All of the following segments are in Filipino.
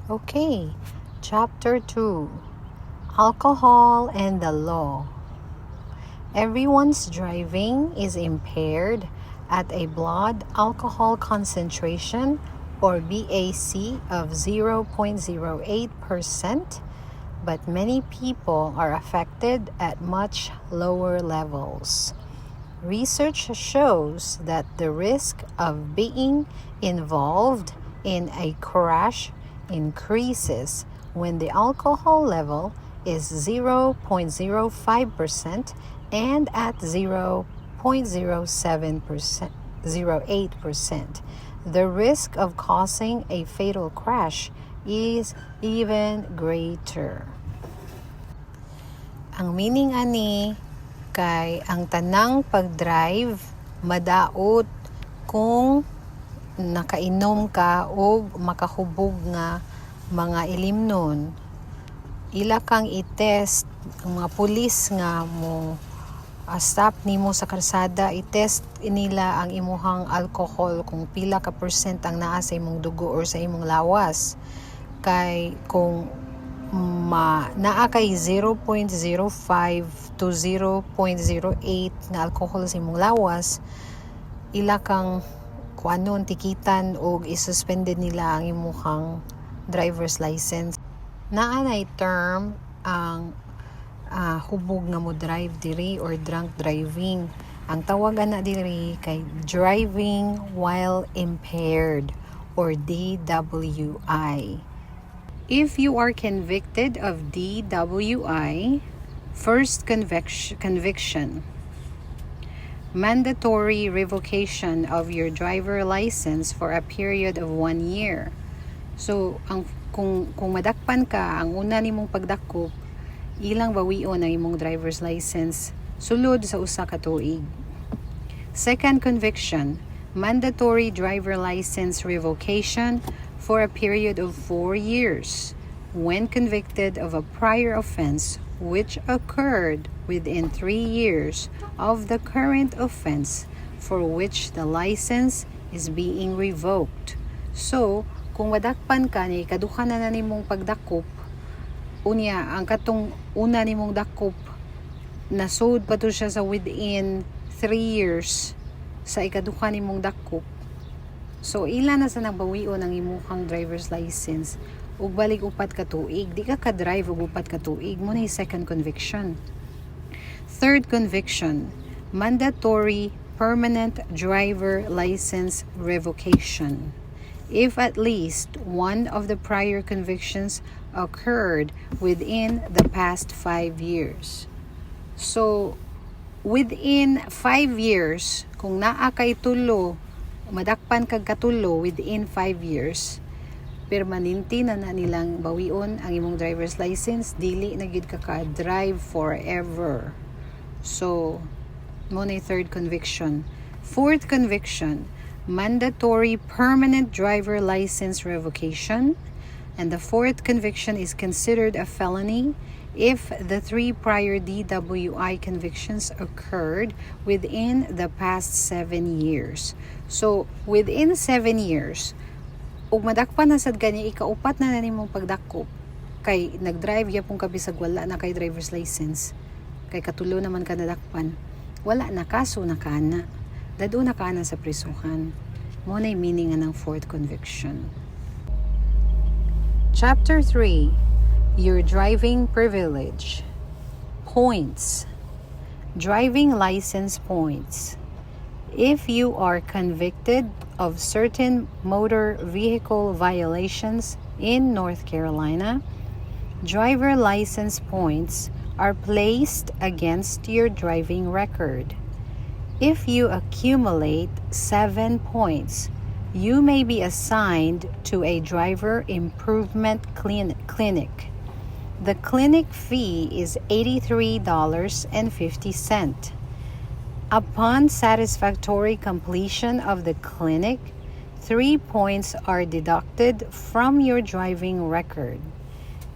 Okay, Chapter 2 Alcohol and the Law. Everyone's driving is impaired at a blood alcohol concentration or BAC of 0.08%, but many people are affected at much lower levels. Research shows that the risk of being involved in a crash increases when the alcohol level is 0.05% and at 0.08%. The risk of causing a fatal crash is even greater. Ang meaning ani kay ang tanang pag-drive madaot kung nakainom ka o makahubog nga mga ilimnon. Ila kang i-test ang mga pulis nga mo stop nimo sa kalsada, i-test nila ang imuhang alcohol kung pila ka percent ang naa sa imong dugo or sa imong lawas. Kay kung naa kay 0.05 to 0.08 nga alcohol sa imong lawas, ila kang kuanon tikitan o isuspended nila ang imuhang driver's license. Naa nay term ang hubog nga mo drive diri or drunk driving. Ang tawagan na diri kay driving while impaired or DWI. If you are convicted of DWI, first conviction, mandatory revocation of your driver license for a period of 1 year. So, kung madakpan ka, ang una nimong pagdakop, ilang bawion ang imong driver's license sulod sa usa ka tuig. Second conviction, mandatory driver license revocation for a period of 4 years when convicted of a prior offense which occurred within 3 years of the current offense for which the license is being revoked. So, kung madakpan ka ni ikaduha na nimong pagdakop, unya ang katong una nimong dakop nasud pa to siya sa within 3 years sa ikaduha nimong dakop. So, ila na sa nagbawion ang imuhang driver's license ug balik upat ka tuig, di ka ka-drive ug upat ka tuig, mo na second conviction. Third conviction, mandatory permanent driver license revocation. If at least one of the prior convictions occurred within the past 5 years. So, within 5 years, kung naa kay tulo, madakpan kag katulo within 5 years, permanente na nilang bawion ang imong driver's license, dili na gid ka ka-drive forever. So, mo na third conviction. Fourth conviction, mandatory permanent driver license revocation. And the fourth conviction is considered a felony if the 3 prior DWI convictions occurred within the past 7 years. So, within 7 years, ug madakpan na sad kanya ikaupat na nimong pagdakop, kay nagdrive yapon ka bisag wala na kay driver's license, kay katulo naman ka nadakpan, wala na kaso na kana, dado na kana sa prisuhan. Mo na meaning ng fourth conviction. Chapter 3 Your driving privilege. Points. Driving license points. If you are convicted of certain motor vehicle violations in North Carolina, driver license points are placed against your driving record. If you accumulate 7 points, you may be assigned to a driver improvement clinic. The clinic fee is $83.50. Upon satisfactory completion of the clinic, 3 points are deducted from your driving record.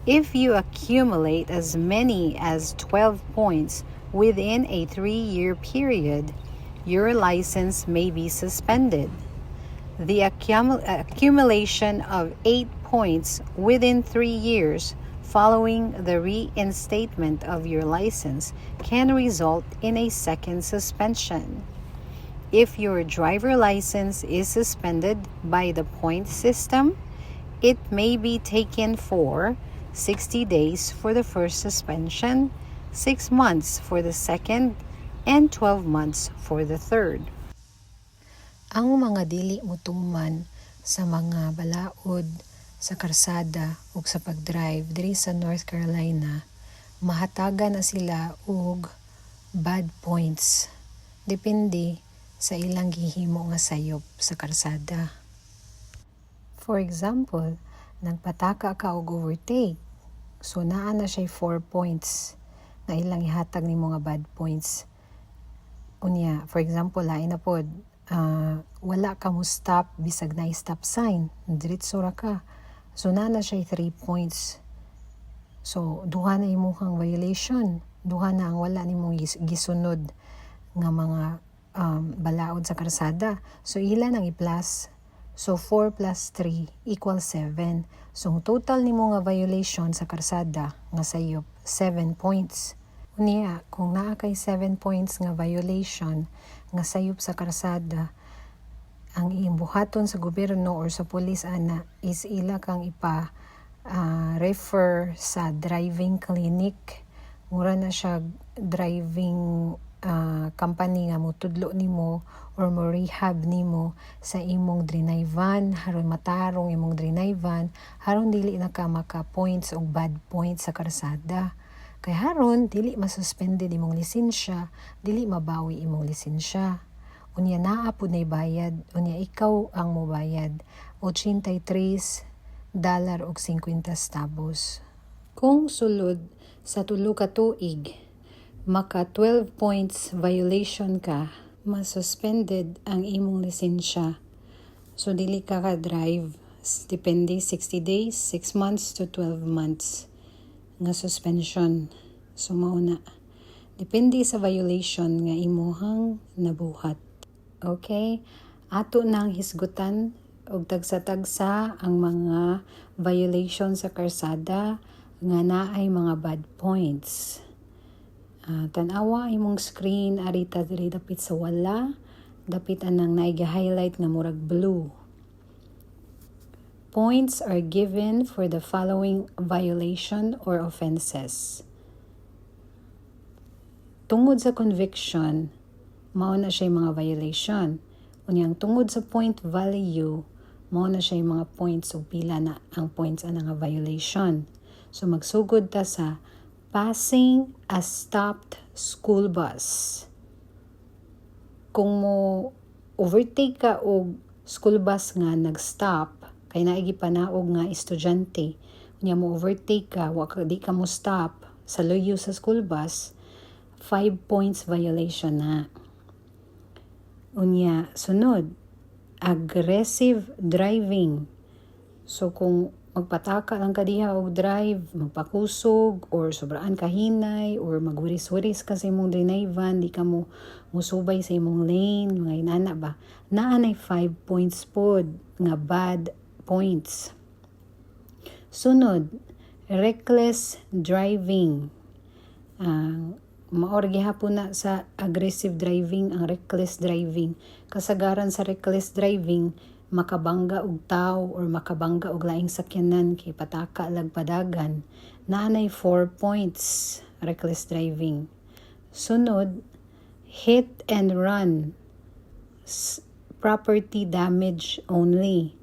If you accumulate as many as 12 points within a 3-year period, your license may be suspended. The accumulation of 8 points within 3 years following the reinstatement of your license can result in a second suspension. If your driver license is suspended by the point system, it may be taken for 60 days for the first suspension, 6 months for the second, and 12 months for the third. Ang mga dili motuman sa mga balaod sa karsada ug sa pagdrive diri sa North Carolina, mahatagan na sila og bad points. Depende sa ilang gihimo nga sayop sa karsada. For example, nagpataka ka og overtake. So naa na siya 4 points na ilang ihatag nimo nga bad points. Unya, for example, lain na pod, wala ka mo stop bisag na stop sign, diretso ra ka. So naa na siya 3 points. So duha na imong violation, duha na ang wala nimong gisunod nga mga balaod sa karsada. So ilan ang i-plus? So 4 plus 3 equals 7. So ang total nimo nga violation sa karsada nga sayop 7 points. Unya, kung naa kay 7 points nga violation nga sayop sa karsada, ang iimbuhaton sa gobyerno or sa pulis ana is ila kang refer sa driving clinic. Mura na siya driving company nga mo tudlo nimo or mo rehab nimo sa imong drinayvan haron matarong imong drinayvan haron dili na ka maka points o bad points sa karsada. Kay haron dili masuspended imong lisensya, dili mabawi imong lisensya. Unya naa pud nay bayad, unya ikaw ang mobayad $83.50. Kung sulod sa tulo ka tuig, maka 12 points violation ka, masuspended ang imong lisensya. So dili ka drive, depende 60 days, 6 months to 12 months nga suspension. So mauna, depende sa violation nga imuhang nabuhat. Okay? Ato nang hisgutan og tagsa-tagsa ang mga violation sa karsada nga naay mga bad points. Tanawa imong screen arita diri dapit sa wala, dapit anang naigi-highlight nga murag blue. Points are given for the following violation or offenses. Tungod sa conviction, mao na siya mga violation. Unyang tungod sa point value, mao na siya mga points o pila na ang points ana nga violation. So magsugod ta sa passing a stopped school bus. Kung mo overtake ka og school bus nga nag-stop, kay naigi panaog nga estudyante, unya mo overtake ka, di ka mo stop sa loyo sa school bus, 5 points violation na. Unya, sunod, aggressive driving. So kung magpataka lang ka diha og drive, magpakusog, or sobraan kahinay, or magwiris-wiris ka sa imong drinayvan, di ka mo musubay sa imong lane, mga inana ba? Naanay 5 points pod nga bad points. Sunod, reckless driving. Maor gihapon na sa aggressive driving ang reckless driving. Kasagaran sa reckless driving, makabangga og tao or makabangga og laing sakyanan kay pataka lagpadagan. Naanay 4 points reckless driving. Sunod, hit and run. Property damage only.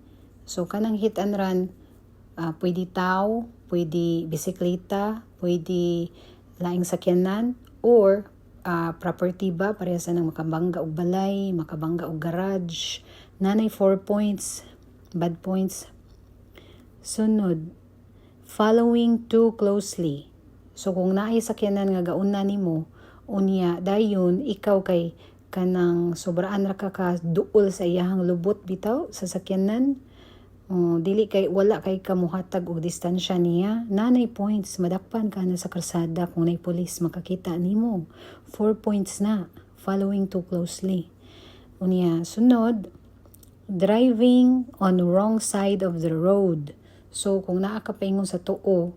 So kanang hit and run, pwede tao, pwede bisikleta, pwede laing sakyanan, or property ba, parehas nang makabangga og balay, makabangga og garage. Nanay 4 points, bad points. Sunod, following too closely. So kung naay sakyanan nga gauna nimo, unya dayon ikaw kay kanang sobraan ra ka duol sa iyahang lubot bitaw sa sakyanan. Dili kay wala kay kamuhatag og distansya niya, nanay points, madakpan ka na sa kalsada kung nay pulis makakita nimo. 4 points na, following too closely. Unya, sunod, driving on wrong side of the road. So kung naa ka paingon sa tuo,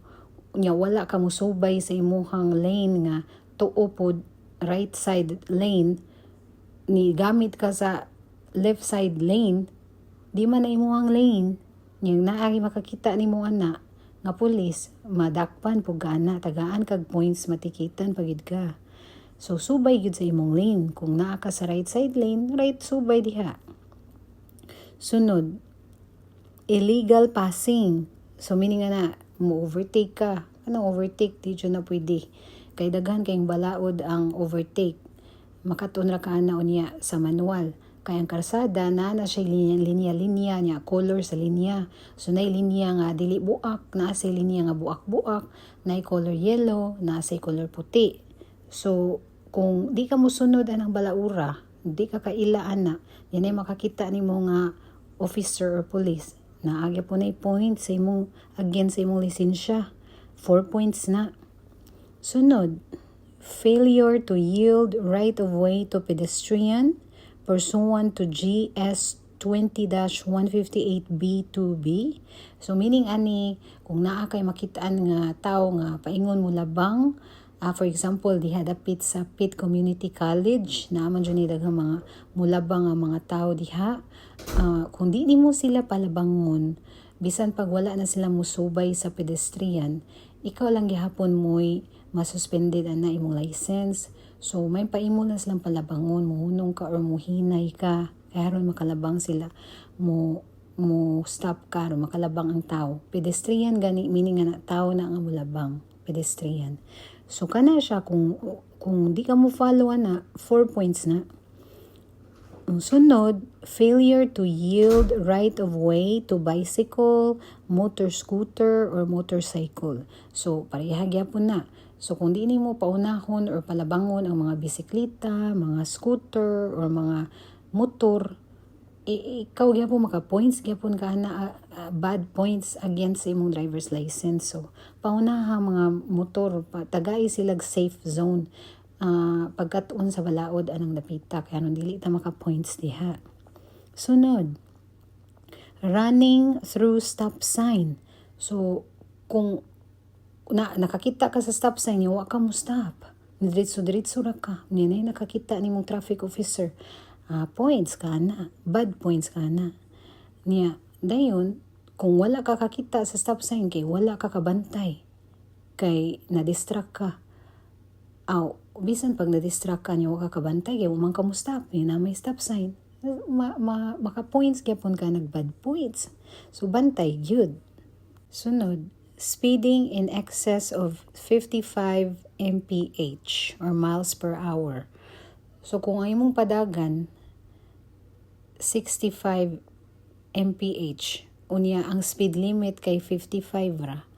nya wala ka musubay sa imuhang lane nga tuo pod right side lane, ni gamit ka sa left side lane, di man na imuhang lane, yang naagi makakita ni mo ana nga pulis, madakpan po gana, tagaan kag points, matikitan pagid ka. So subay gyud sa imong lane. Kung naa ka sa right side lane, right subay diha. Sunod, illegal passing. So meaning na mo overtake ka. Anong overtake? Di dyan na pwede. Kay daghan kayong balaod ang overtake. Makatunra ka na unya sa manual. Kaya ang karsada na siya linya niya, color sa linya. So na linya nga dili buak, na sa linya nga buak-buak, na color yellow, na sa color puti. So kung di ka musunod anang balaura, di ka kailaan na, yan ay makakita ni mo nga officer or police. Naagya po na points sa imong, against sa imong lisensya. 4 points na. Sunod, failure to yield right of way to pedestrian pursuant to GS 20-158B2B. So meaning ani, kung naa kay makitaan nga tao nga paingon mo labang, for example, diha dapit sa Pitt Community College, naaman dyan daghang mga mulabang nga mga tao diha. Kung di mo sila palabangon, bisan pag wala na sila musubay sa pedestrian, ikaw lang gihapon mo'y masuspended na imong license. So may paimo na silang palabangon, muhunong ka or muhinay ka, kaya ron makalabang sila, mo stop ka or makalabang ang tao. Pedestrian gani, meaning nga tao na nga mulabang, pedestrian. So kana siya, kung di ka mo follow na, 4 points na. Ang sunod, failure to yield right of way to bicycle, motor scooter, or motorcycle. So parehag yapon na. So kung di mo paunahon or palabangon ang mga bisikleta, mga scooter, or mga motor, ikaw gyapon maka-points, gyapon ka na bad points against sa imong driver's license. So paunaha mga motor, tagay silag safe zone. Pagkatuon sa balaod anang napita, kaya nung dili ta maka-points diha. Sunod, running through stop sign. So kung nakakita ka sa stop sign, wa ka mo stop, diretso ra ka, ninay nakakita nimong traffic officer, points ka na, bad points ka na niya. Dayon, kung wala ka kakita sa stop sign, kay wala ka kabantay, kay na-distract ka, bisan pag na-distract ka niya, wala ka kabantay, kay umang ka mo stop, yun na may stop sign, maka-points gyapon ka, nag-bad points. So bantay gyud. Sunod, speeding in excess of 55 mph or miles per hour. So kung ay mong padagan 65 mph, unya ang speed limit kay 55 ra,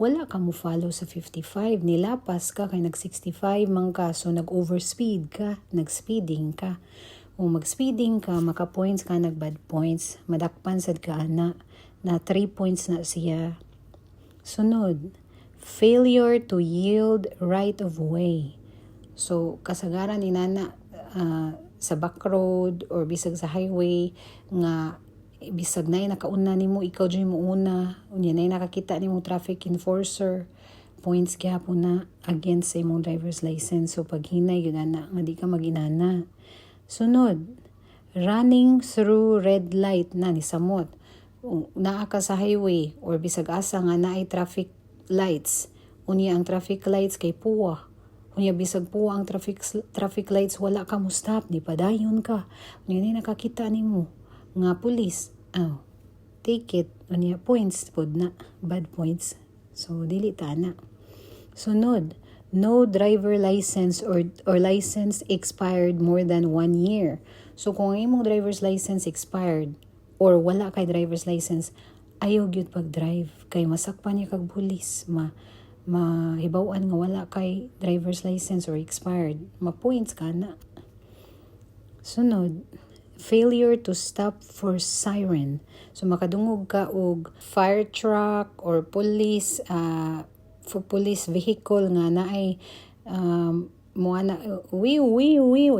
wala ka mo follow sa 55, nilapas ka kay nag-65 man ka, so nag-overspeed ka, nag-speeding ka. Kung mag-speeding ka, maka-points ka, nag-bad points, madakpan sad ka na 3 points na siya. Sunod, failure to yield right of way. So kasagaran ni nana sa back road or bisag sa highway nga bisag nay nakauna nimo, ikaw dyan mo una, unya nay nakakita nimo traffic enforcer, points gyapon na against sa imong driver's license. So pag hinay yun na nga di ka maginana. Sunod, running through red light na ni samot. Naa ka sa highway or bisag asa nga naay traffic lights, unya ang traffic lights kay puwa, unya bisag puwa ang traffic lights, wala ka mo stop, di padayon ka, unya nakakita nimo nga pulis, ticket, unya points pod na, bad points. So dili ta na. Sunod, no driver license or license expired more than 1 year. So kung ang imong driver's license expired or wala kay driver's license, ayaw gyud pag-drive, kay masakpan niya kag pulis, mahibawan nga wala kay driver's license or expired, ma-points ka na. Sunod, failure to stop for siren. So makadungog ka og fire truck or police vehicle nga naay moana wi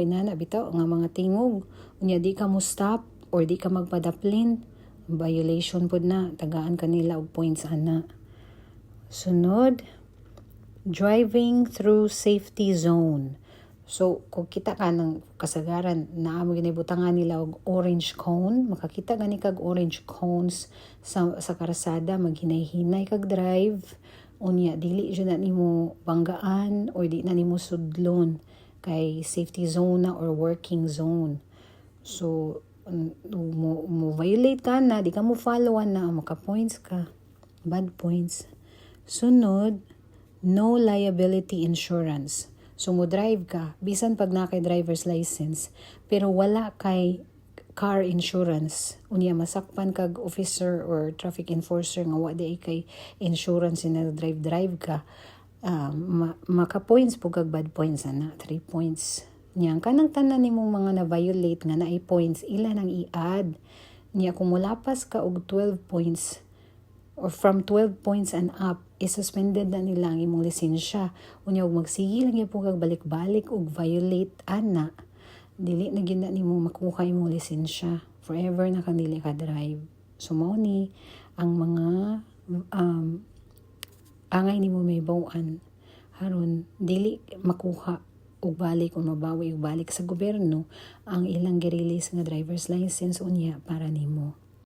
na bitaw nga mga tingog, unya di ka mo stop or di ka magpadaplin, violation pud na, tagaan kanila og points ana. Sunod, driving through safety zone. So, kung kita ka ng kasagaran na amo ginibutangan nila og orange cone, makakita gani kag orange cones sa karasada, maghinay-hinay kag drive, unya dili jud na nimo banggaan or di na nimo sudlon kay safety zone na or working zone. So, mo violate ka na, di ka mo followan na, maka points ka, bad points. Sunod, no liability insurance. So, mo drive ka, bisan pag na kay driver's license, pero wala kay car insurance. Unya, masakpan kag officer or traffic enforcer nga wa di kay insurance na drive ka, maka-points po kag bad points na, 3 points. Nya, kanang tanan nimong mga na-violate nga na points, ilan ang i-add. Nya, kung mulapas ka og 12 points, or from 12 points and up, isuspended na nila ang imong lisensya. Unya, ug magsigil lang po kag balik-balik ug violate ana, dili na gyud na nimo makuha imong lisensya. Forever na kang dili ka drive. So, mao ni ang mga angay nimo may bawaan haron dili makuha ug balik o mabawi ug balik sa gobyerno ang ilang gi-release nga driver's license unya para nimo.